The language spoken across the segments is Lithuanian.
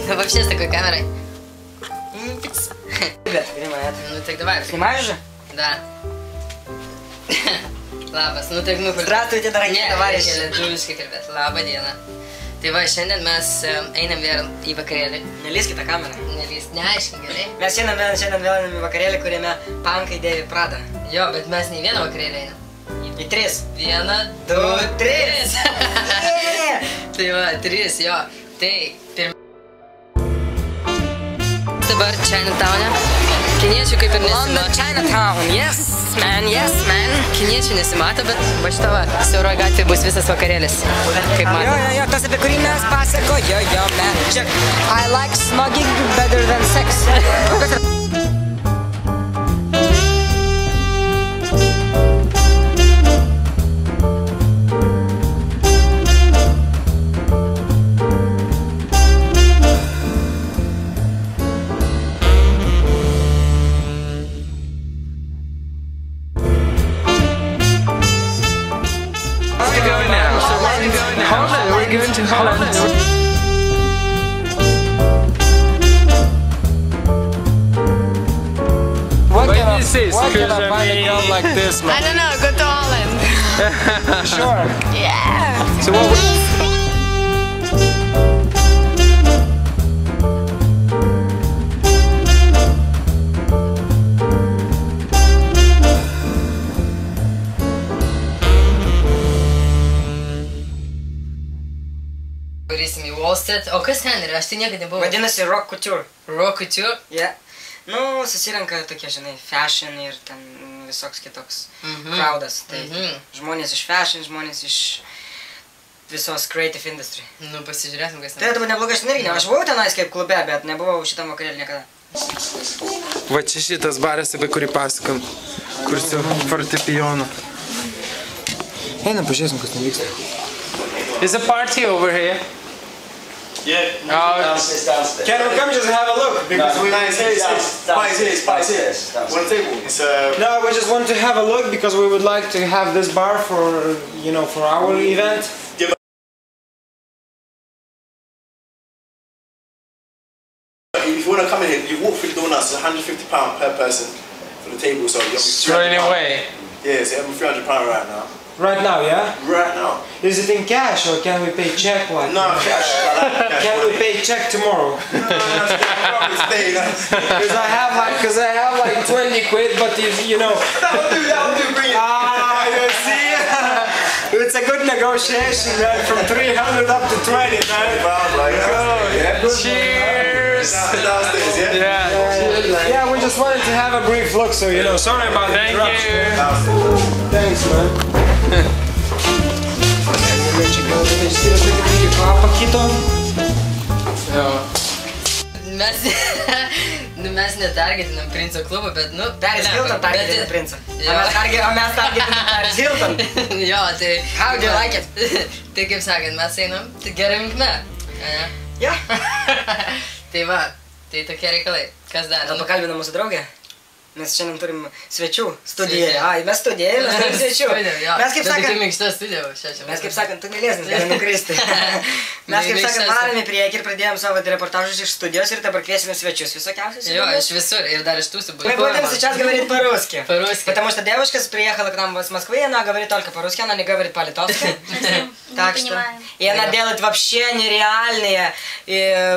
Вообще с такой камерой. Ребят, снимает. Ну так давай. Снимаешь же? Да. Labas, nu taip Здравствуйте, дорогие товарищи. Lietuviškai kalbėt. Labą dieną. Tai va, šiandien mes einam vėl į vakarėlį. Nelysk į tą kamerą. Nelysk, neaiškink, gerai? Mes šiandien vėl einam į vakarėlį, kuriame pankai dėvi Prada. Jo, bet mes nei vieną vakarėlį einam. Į 3. 1, 2, 3. Tai va, 3, jo. Tai dabar Chinatown'e. Kiniečių kaip ir nesimato. London, Chinatown, yes man, yes man. Kiniečių nesimato, bet va šita va, siauroj gatvėje bus visas vakarėlis. Kaip mato. Jo, tas apie kurį mes pasakojo, jo, man. Check. I like smugging better than sex. We're going to Holland. What is this? Why can I find a girl like this, man? I don't know, go to Holland. Sure. Yeah. So what we... Varysim į Wall Street. O kas ten yra? Aš tai niekada nebuvau. Vadinasi Rock Couture. Rock Couture? Yeah. Nu, susirenka tokie, žinai, fashion ir ten visoks kitoks crowdas. Tai žmonės iš fashion, žmonės iš visos creative industry. Nu, pasižiūrėsim, kas ten. Tai turbūt neblogai šiandien irgi. Aš buvau tenais kaip klube, bet nebuvau šitam vakarėlį niekada. Va čia šitas baras, apie kurį pasakam, kur su fortepijonu. Eina, pažiūrėsim, kas ten vyksta. There's a party over here. Yeah, downstairs. Can we come just have a look? Because we It's here. One table. It's no, we just want to have a look because we would like to have this bar for for our event. If you want to come in here, you walk through the door now. It's £150 per person for the table. So you'll be Straight away. Yeah, so I'm £300 right now. Right now, yeah? Right now. Is it in cash or can we pay check? Like No, cash. Can we pay check tomorrow? Because I have like 20 quid, but you know. That'll do. Bring it. Ah, you see? It's a good negotiation, man. From 300 up to 20, man. Cheers! Downstairs, yeah? Yeah, we just wanted to have a brief look, so sorry about the interruption. Thanks, man. Mes netargetinam Princo klubą, bet Paris Hilton targetina Princą. O mes targetinam Paris Hilton. Jo, tai... How do you like it? Tai kaip sakant, mes einam, tai gerai linkme. Jo. Tai va, tai tokie reikalai. Kas dar? Gal pakalbinam mūsų draugę? Mes šiandien turim svečių studijoje. Ai, mes studijoje, mes turim svečių. Mes kaip sakant... Tai minkšta studija šiandien. Mes kaip sakant, tu galėsnis gali nukristi. Mes kaip sakant, varėm į priekį ir pradėjom savo reportažus iš studijos ir dabar kviesime svečius visokiausius. Jo, iš visur ir dar из Тусы будет. Мы будем сейчас говорить по-русски. По-русски. Потому что девушка приехала к нам с Москвы, и она говорит только по-русски, она не говорит по-литовски. Так что... И она делает вообще нереальные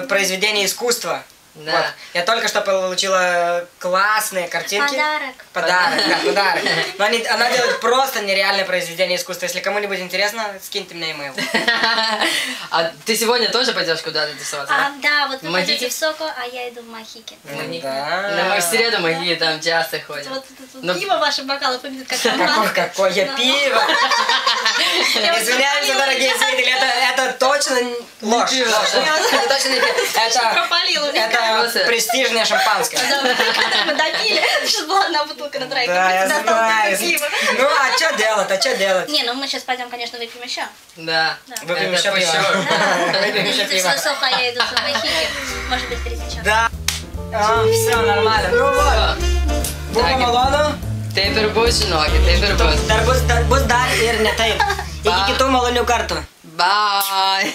произведения искусства. Да. Вот. Я только что получила классные картинки. Подарок. Подарок. Но она делает просто нереальное произведение искусства. Если кому-нибудь интересно, скиньте мне имейл. А ты сегодня тоже пойдешь куда-то тусоваться? Да, вот вы пойдете в Соко, а я иду в Махике. На среду Махики там часто ходят. Вот пиво ваши бокалы выглядит как шампанское. Какое пиво! Извиняемся, дорогие зрители, это точно ложь. Это точно не пиво. Это престижное шампанское. Мы допили, сейчас была одна бутылка на троих. Да, я знаю. Ну, а что делать? Не, ну мы сейчас пойдем, конечно, выпьем еще. Да. Выпьем еще пиво. Выпьем еще пиво. Ты в Сохо, я иду в Махике. Может быть, пересечем. Да. Все нормально. Ну вот. Buvo malonu. Taip ir bus, žinokit, taip ir bus. Dar bus dar ir ne taip. Iki kitų malonių kartų. Bye.